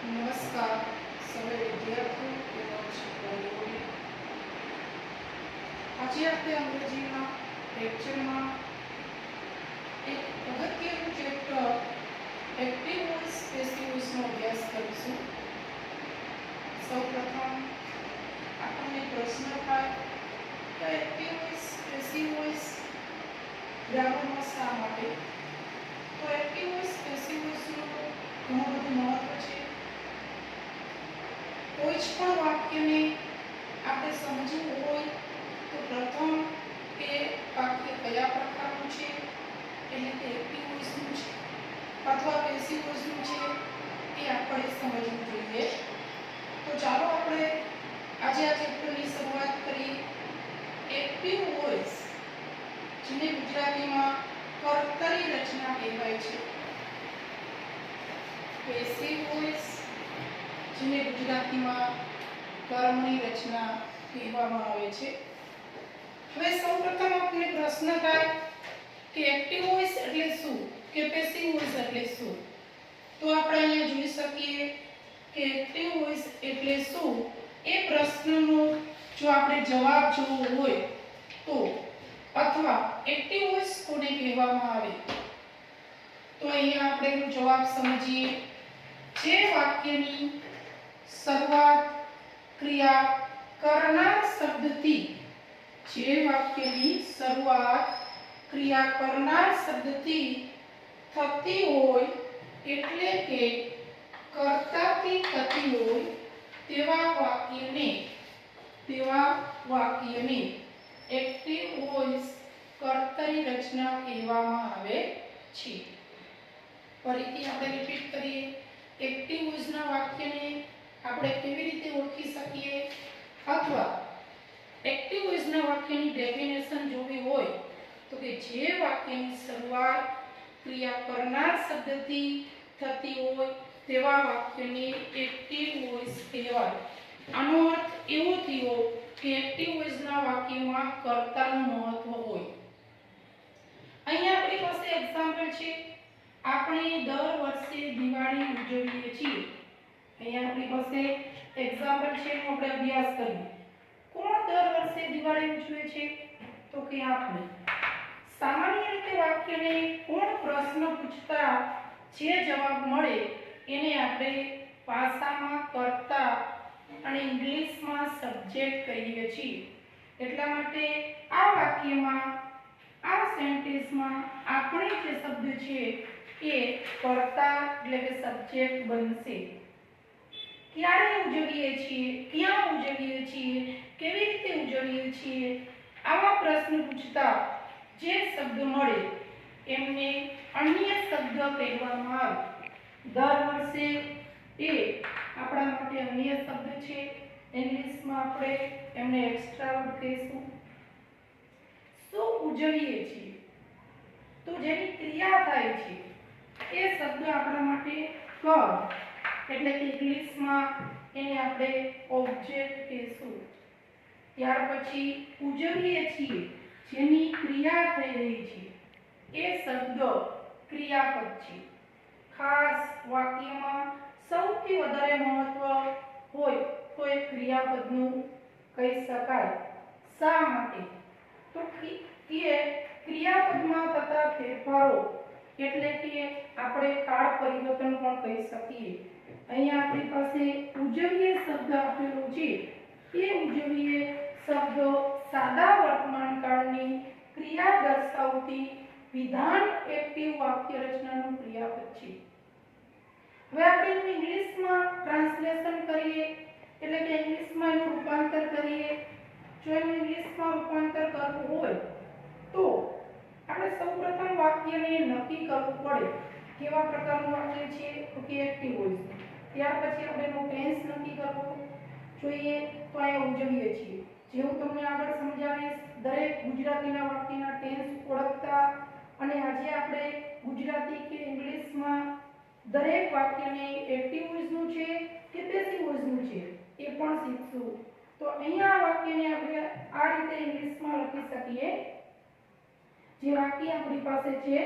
नमस्कार सभी विद्यार्थियों તેમજ વાલીઓને આજે આપણે અંગ્રેજીના લેક્ચરમાં એક અગત્યનું ચેપ્ટર એક્ટિવ વોઇસ પેસિવ વોઇસનો અભ્યાસ કરીશું. સૌપ્રથમ આપણને પ્રશ્ન થાય કે એક્ટિવ વોઇસ પેસિવ વોઇસ ગ્રામરમાં શા માટે? તો એક્ટિવ વોઇસ પેસિવ વોઇસનું ઘણું બધું મહત્વ છે. કોઈ જ પણ વાક્યને આપણે સમજવું હોય તો પ્રથમ એ વાક્ય કયા પ્રકારનું છે, એટલે કે એક્ટિવ વોઇસનું છે અથવા પેસિવ વોઇસનું છે એ આપણે સમજવું જોઈએ. તો ચાલો આપણે આજે આ ચેપ્ટરની શરૂઆત કરીએ. એક્ટિવ વોઇસ જેને ગુજરાતીમાં કર્તરી રચના કહેવાય છે. પેસિવ વોઇસ જેને ગુજરાતીમાં કર્મની રચના કહેવામાં આવે છે. હવે સૌપ્રથમ આપણે પ્રશ્ન થાય કે એક્ટિવ વોઇસ એટલે શું કે પેસિવ વોઇસ એટલે શું? તો આપણે અહીંયા જોઈ શકીએ કે એક્ટિવ વોઇસ એટલે શું એ પ્રશ્નનો જો આપણે જવાબ જોવો હોય તો અથવા એક્ટિવ વોઇસ કોને કહેવામાં આવે તો અહીંયા આપણે એનો જવાબ સમજીએ. જે વાક્યની શરૂઆત ક્રિયા કરનાર શબ્દથી થતી હોય એટલે કે કર્તાથી થતી હોય તેવા વાક્યને એક્ટિવ વોઇસ કર્તરી રચના કહેવામાં આવે છે. ફરીથી આપણે રિપીટ કરીએ. એક્ટિવ વોઇસના વાક્યને આપણે કેવી રીતે ઓળખી શકીએ અથવા એક્ટિવ વોઇસના વાક્યની ડેફિનેશન જોવી હોય તો કે જે વાક્યની શરૂઆત ક્રિયા કરનાર શબ્દથી થતી હોય તેવા વાક્યને એક્ટિવ વોઇસ કહેવાય. આનો અર્થ એવો થયો કે એક્ટિવ વોઇસના વાક્યમાં કર્તાનું મહત્વ હોય. અહીંયા આપણી પાસે એક્ઝામ્પલ છે. આપણે દર વર્ષે દિવાળી ઉજવીએ છીએ. અહીંયા આપણી પાસે એક્ઝામ્પલ છે, એનો આપણે અભ્યાસ કરીએ. કોણ દર વર્ષે દિવાળી ઉજવે છે તો કે આપણે. સામાન્ય રીતે વાક્યને કોણ પ્રશ્ન પૂછતા જે જવાબ મળે એને આપણે ભાષામાં કર્તા અને ઇંગ્લિશમાં સબ્જેક્ટ કહીએ છીએ. એટલા માટે આ વાક્યમાં આ સેન્ટેન્સમાં આપણે જે શબ્દ છે એ કર્તા એટલે કે સબ્જેક્ટ બનશે. ક્યારે ઉજવીએ છીએ, ક્યાં ઉજવીએ છીએ, કેવી રીતે ઉજવીએ છીએ, આવા પ્રશ્ન પૂછતા જે શબ્દ મળે એમને અન્ય શબ્દ કહેવામાં આવે. દર વર્ષે એ આપણા માટે અન્ય શબ્દ છે. ઇંગ્લિશમાં આપણે એમને એક્સ્ટ્રા વર્ડ કહીશું. શું ઉજવીએ છીએ તો જેની ક્રિયા થાય છે એ શબ્દ આપણા માટે verb એટલે કે ઇંગ્લિશમાં એને આપણે ઓબ્જેક્ટ કહીશું. ત્યાર પછી ઉજવીએ છીએ જેની ક્રિયા થઈ રહી છે એ શબ્દ ક્રિયાપદ છે. ખાસ વાક્યમાં સૌથી વધારે મહત્વ હોય તો એ ક્રિયાપદનું કહી શકાય. શા માટે તો કે ક્રિયાપદમાં થતા ફેરફારો એટલે કે આપણે કાળ પરિવર્તન પણ કહી શકીએ. અહીંયા આપણી પાસે ઉજવીએ શબ્દ આપેલો છે. એ ઉજવીએ શબ્દ સાદા વર્તમાન કાળની ક્રિયા દર્શાવતી વિધાન એક્ટિવ વાક્ય રચનાનું ક્રિયાપદ છે. હવે આપણે એનું ઇંગ્લિશમાં ટ્રાન્સલેશન કરીએ એટલે કે ઇંગ્લિશમાં એનું રૂપાંતર કરીએ. જો એનું ઇંગ્લિશમાં રૂપાંતર કરવું હોય તો આપણે સૌપ્રથમ વાક્યને નક્કી કરવું પડે. કેવા પ્રકારનું વાક્ય છે તો કે એક્ટિવ વોઇસ. ત્યાર પછી આપણે એનો ટેન્સ નક્કી કરવો જોઈએ. તો અહીંયા ઉજવીએ છીએ જે હું તમને આગળ સમજાવીશ. દરેક ગુજરાતીના વાક્યના ટેન્સ ઓળખતા અને આજે આપણે ગુજરાતી કે ઇંગ્લિશમાં દરેક વાક્યને એક્ટિવ વોઇસનું છે કે પેસિવ વોઇસનું છે એ પણ શીખશું. તો અહીંયા આ વાક્યને આપણે આ રીતે ઇંગ્લિશમાં લખી શકીએ. જે વાક્ય આપણી પાસે છે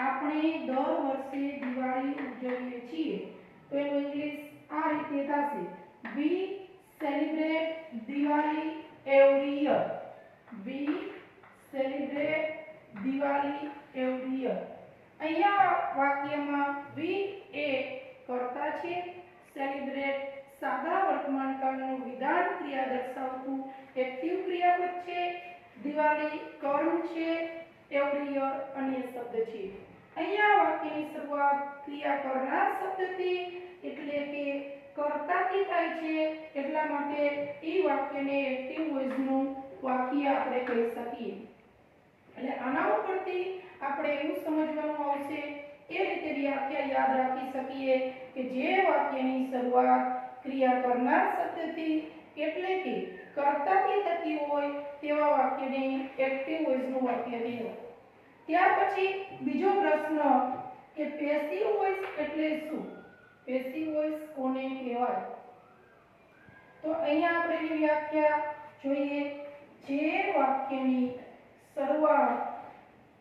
આપણે દર વર્ષે દિવાળી ઉજવીએ છીએ તો એનું ઇંગ્લિશ આ વી એ કર્તા છે, સેલિબ્રેટ સાદા વર્તમાન કાળનું વિધાન ક્રિયા દર્શાવતું એક્ટિવ ક્રિયાપદ છે, દિવાળી કર્મ છે, એવરી યર અન્ય શબ્દ છે. અહીંયા વાક્યની શરૂઆત ક્રિયા કરનાર શબ્દથી એટલે કે કર્તાથી થાય છે, એટલા માટે એ વાક્યને એક્ટિવ વોઇસનું વાક્ય આપણે કહી શકીએ. એટલે આના ઉપરથી આપણે એવું સમજવાનું આવશે, એ રીતે વ્યાખ્યા યાદ રાખી શકીએ કે જે વાક્યની શરૂઆત ક્રિયા કરનાર શબ્દથી એટલે કે કર્તાથી થતી હોય તેવા વાક્યને એક્ટિવ વોઇસનું વાક્ય કહેવાય. ત્યાર પછી બીજો પ્રશ્ન કે પેસિવ વોઇસ એટલે શું? પેસિવ વોઇસ કોને કહેવાય? તો અહીંયા આપણે એની વ્યાખ્યા જોઈએ. જે વાક્યની શરૂઆત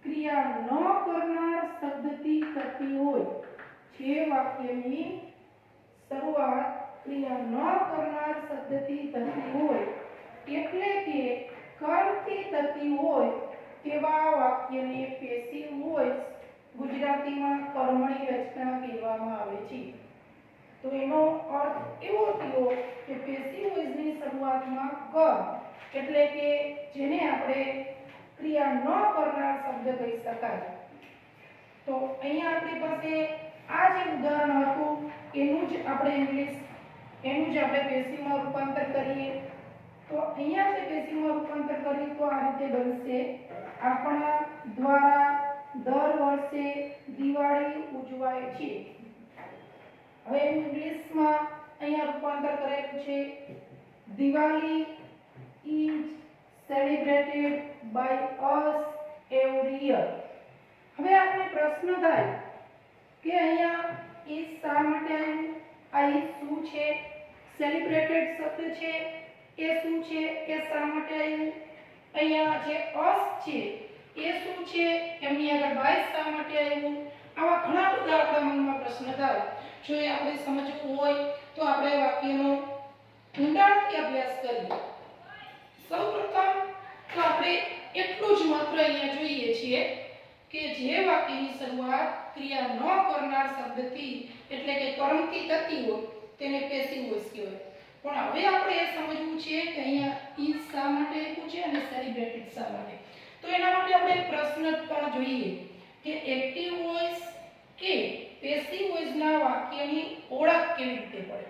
ક્રિયા ન કરનાર શબ્દથી થતી હોય, જે વાક્યની શરૂઆત ક્રિયા ન કરનાર શબ્દથી થતી હોય એટલે કે કર્મથી થતી હોય તેવા વાક્યને પેસિવ વોઇસ, ગુજરાતીમાં કર્મણી રચના કહેવામાં આવે છે. તો એનો અર્થ એવો થયો કે પેસિવ વોઇસની શરૂઆતમાં કર્મ એટલે કે જેને આપણે ક્રિયા ન કરનાર શબ્દ કહી શકાય. તો અહીંયા આપણી પાસે આ જે ઉદાહરણ હતું એનું જ આપણે પેસિવમાં રૂપાંતર કરીએ. તો અહીંયા જે પેસિવમાં રૂપાંતર કરીએ તો આ રીતે બનશે: આપણા દ્વારા દર વર્ષે દિવાળી ઉજવાય છે. હવે ઇંગ્લિશમાં અહીંયા રૂપાંતર કરેલું છે: Diwali is celebrated by us every year. હવે આપણે પ્રશ્ન થાય કે અહીંયા is શા માટે આવ્યું? આ is શું છે? સેલિબ્રેટેડ શબ્દ છે એ શું છે? એ શા માટે આવ્યું? અહીંયા જે us છે એ શું છે? એમની આગળ by શા માટે આવ્યું? આવા ઘણા બધા આપણા મનમાં પ્રશ્ન થાય. જો એ આપણે સમજવું હોય તો આપણે વાક્યનો ઊંડાણથી અભ્યાસ કરીએ. સૌપ્રથમ તો આપણે એટલું જ માત્ર અહીંયા જોઈએ છીએ કે જે વાક્યની શરૂઆત ક્રિયા ન કરનાર શબ્દથી એટલે કે કર્મથી થતી હોય તેને પેસિવ વોઇસ કહેવાય. પણ હવે આપણે એ સમજવું છે કે અહીંયા is શા માટે આપ્યું છે અને સેલિબ્રેટેડ શા માટે. તો એના માટે આપણે એક પ્રશ્ન પણ જોઈએ કે એક્ટિવ વોઇસ કે પેસિવ વોઇસના વાક્યની ઓળખ કેવી રીતે પડે?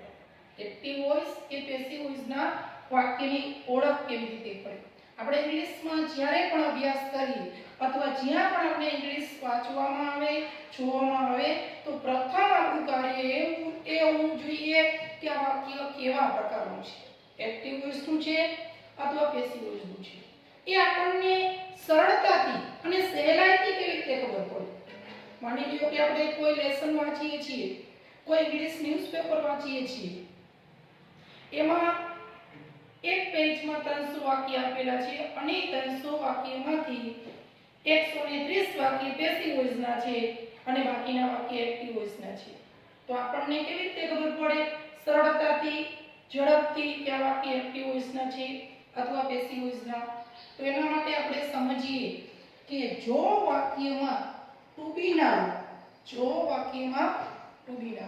એક્ટિવ વોઇસ કે પેસિવ વોઇસના વાક્યની ઓળખ કેવી રીતે પડે? આપણે ઇંગ્લિશમાં જ્યારે પણ અભ્યાસ કરીએ અથવા જ્યાં પણ આપણે ઇંગ્લિશ વાંચવામાં આવે, જોવામાં આવે તો પ્રથમ આપણું કાર્ય એ હોવું જોઈએ કે આ વાક્ય કેવા પ્રકારનું છે, એક્ટિવ વોઇસનું છે અથવા પેસિવ વોઇસનું છે. એ આપણને સરળતાથી અને સહેલાઈથી કેવી રીતે ખબર પડે? માની લો કે આપણે કોઈ લેસન વાંચીએ છીએ, કોઈ ઇંગ્લિશ ન્યૂઝપેપર વાંચીએ છીએ, એમાં એક પેજમાં 300 વાક્ય આપેલા છે અને 300 વાક્યમાંથી 130 વાક્ય પેસિવ વોઇસના છે અને બાકીના વાક્ય એક્ટિવ વોઇસના છે. તો આપણને કેવી રીતે ખબર પડે સરળતાથી, ઝડપથી કે આ વાક્ય એક્ટિવ વોઇસના છે અથવા પેસિવ વોઇસના? તો એના માટે આપણે સમજીએ કે જો વાક્યમાં ટુ બી ના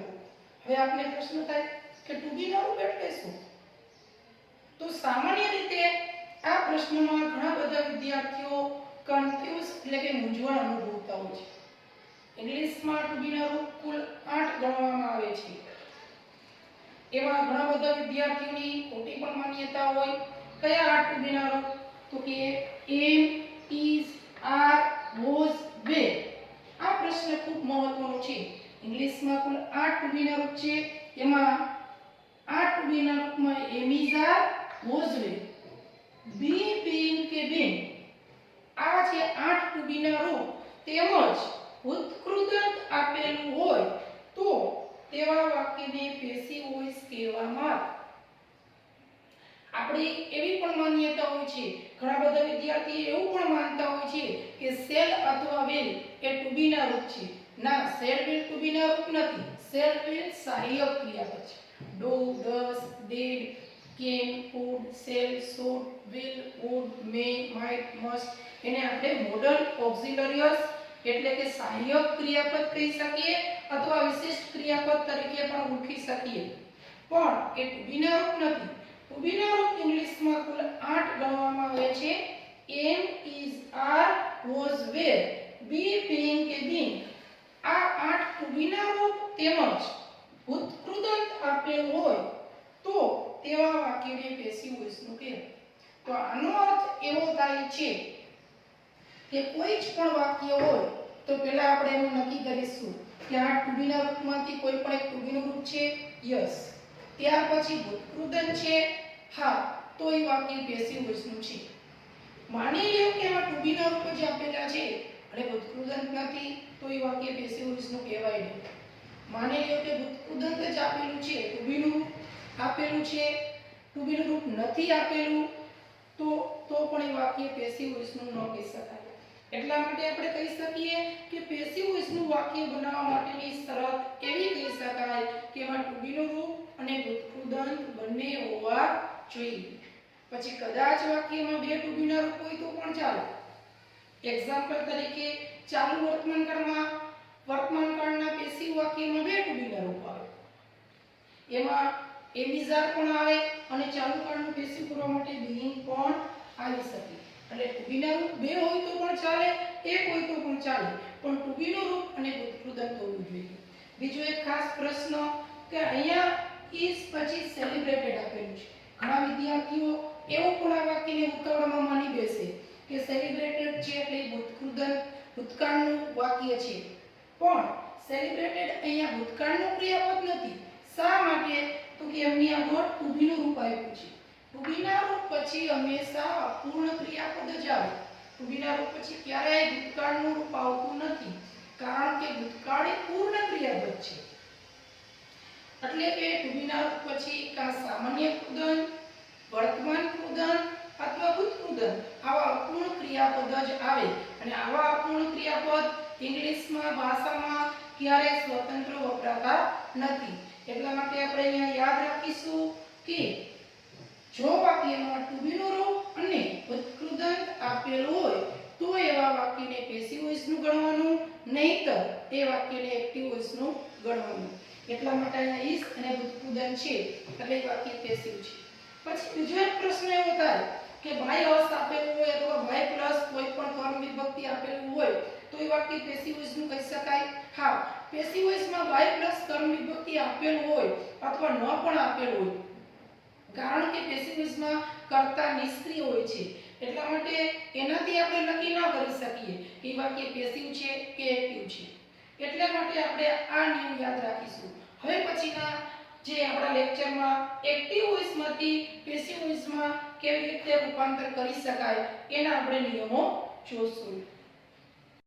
રૂપ, હવે આપણે પ્રશ્ન થાય કે ટુ બી ના રૂપ એટલે શું? તો સામાન્ય રીતે આ પ્રશ્નમાં ઘણા બધા વિદ્યાર્થીઓ કન્ફ્યુઝ એટલે કે મૂંઝવણ અનુભવતા હોય છે. ઇંગ્લિશમાં ટુ બી ના રૂપ કુલ 8 ગણવામાં આવે છે. એમાં ઘણા બધા વિદ્યાર્થીઓની ખોટી પણ માન્યતા હોય. કયા 8 ટુ બી ના રૂપ? તો કે એમ, ઇઝ, આર, વોઝ, વેર. આ પ્રશ્ન ખૂબ મહત્વનો છે. ઇંગ્લિશમાં કુલ 8 ટુ બી ના રૂપ છે. એમાં 8 ટુ બી ના રૂપમાં એમ, ઇઝ, આર, વોઝ, વેર, બી, બીન કે બીન, આ છે 8 ટુ બી ના રૂપ. તેમજ ઉત્કૃતાંત આપેલું હોય તો તેવા વાક્યને પેસિવ વોઇસ કહેવામાં આવે. આપણે એવી પણ માન્યતા હોય છે, ઘણા બધા વિદ્યાર્થી એવું પણ માનતા હોય છે કે શેલ અથવા વિલ એ ટુ બી ના રૂપ છે. ના, શેલ વિલ ટુ બી ના રૂપ નથી. શેલ વિલ સહાયક ક્રિયાપદ છે. Do, does, did, can, could, shall, should, will, would, may, might, must એને આપણે મોડલ ઓક્ઝિલરીઝ એટલે કે સહાયક ક્રિયાપદ કહી શકીએ અથવા વિશિષ્ટ ક્રિયાપદ તરીકે પણ ઓળખી શકીએ, પણ એ ટુ બી ના રૂપ નથી. ટુ બી ના રૂપ ઇંગ્લિશમાં કુલ 8 ગણવામાં આવે છે. Am, is, are, was, were, be, being કે બીંગ. આ 8 ટુ બી ના રૂપ તેમજ ભૂતકૃદંત આપેલ હોય તો તેવા વાક્યને પેસિવ વોઇસ નું કહેવાય. તો આનો અર્થ એવો થાય છે કે કોઈ જ પણ વાક્ય હોય તો પહેલા આપણે એનું નક્કી કરીશું કે આ ટુ બી ના રૂપમાંથી કોઈ પણ એક ટુ બી નું રૂપ છે, યસ. ત્યાર પછી ભૂતકૃદંત છે, હા, તો એ વાક્ય પેસિવ વોઇસ નું છે. માની લ્યો કે આમાં ટુ બી ના રૂપ જ આપેલા છે અને ભૂતકૃદંત નથી, તો એ વાક્ય પેસિવ વોઇસ નું કહેવાય નહીં. માની લ્યો કે ભૂતકૃદંત જ આપેલું છે, ટુ બી નું આપેલું છે, ટુ બી નું રૂપ નથી આપેલું, તો પણ એ વાક્ય પેસિવ વોઇસ નું ન કહી શકાય. એટલા માટે આપણે કહી શકીએ કે પેસિવ વોઇસ નું વાક્ય બનાવવા માટેની શરત એવી કહી શકાય કે એમાં ટુ બી નું રૂપ અને ભૂતકૃદંત બંને હોવા જોઈએ. પછી કદાચ વાક્યમાં બે ટુ બી ના રૂપ હોય તો પણ ચાલે. એક્ઝામ્પલ તરીકે ચાલુ વર્તમાન કાળના પેસિવ વાક્યમાં બે ટુ બી ના રૂપ આવે. એમાં એમિઝાર પણ આવે અને ચાલુ કાળનું પેસિવ કરવા માટે બીઇંગ પણ આવી શકે. એટલે ટુ બી ના રૂપ બે હોય તો પણ ચાલે, એક હોય તો પણ ચાલે, પણ ટુ બી નું રૂપ અને ભૂતકૃદંત હોવું જોઈએ. બીજો એક ખાસ પ્રશ્ન કે અહીંયા ઇઝ પછી સેલિબ્રેટેડ આપેલું છે. ઘણા વિદ્યાર્થીઓ એવું પણ આ વાક્યને ઉતાવળમાં માની બેસે કે સેલિબ્રેટેડ છે એટલે ભૂતકાળનું વાક્ય છે, પણ સેલિબ્રેટેડ અહીંયા ભૂતકાળનું ક્રિયાપદ નથી. શા માટે? તો કે એમની આગળ ટુ બી નું રૂપ આપ્યું છે. ટુ બી ના રૂપ પછી હંમેશા અપૂર્ણ ક્રિયાપદ જ આવે. ટુ બી ના રૂપ પછી ક્યારેય ભૂતકાળનું રૂપ આવતું નથી, કારણ કે ભૂતકાળ એ પૂર્ણ ક્રિયાપદ છે. એટલે કે ટુ બી ના રૂપ પછી કા સામાન્ય કૃદંત, વર્તમાન કૃદંત અથવા ભૂતકૃદંત આવા અપૂર્ણ ક્રિયાપદ જ આવે. અને આવા અપૂર્ણ ક્રિયાપદ ઇંગ્લિશમાં ભાષામાં ક્યારેય સ્વતંત્ર વપરાતા નથી. એટલા માટે આપણે અહીંયા યાદ રાખીશું કે જો વાક્યમાં ટુ બી નું રૂપ અને ભૂતકૃદંત આપેલ હોય તો એવા વાક્યને પેસિવ વોઇસ નું ગણવાનું, નહીતર એ વાક્યને એક્ટિવ વોઇસ નું ગણવાનું. એટલા માટે અહીંયા ઇઝ અને ભૂતકૃદંત છે એટલે વાક્ય પેસિવ છે. પછી બીજો એક પ્રશ્ન એવો થાય કે બાય અસ આપેલું હોય અથવા બાય પ્લસ કોઈ પણ કર્મ વિભક્તિ આપેલું હોય તો એ વાક્ય પેસિવ વોઇસ નું કહી શકાય. હા, પેસિવ વોઇસમાં બાય પ્લસ કર્મ વિભક્તિ આપેલું હોય અથવા ન પણ આપેલું હોય, કારણ કે પેસિવ વોઇસમાં કર્તા નિષ્ક્રિય હોય છે. એટલા માટે એનાથી આપણે નક્કી ન કરી શકીએ કે વાક્ય પેસિવ છે કે એક્ટિવ છે. એટલા માટે આપણે આ નિયમ યાદ રાખીશું. હવે પછીના જે આપણા લેક્ચરમાં એક્ટિવ વોઇસમાંથી પેસિવ વોઇસમાં કેવી રીતે રૂપાંતર કરી શકાય એના આપણે નિયમો જોઈશું.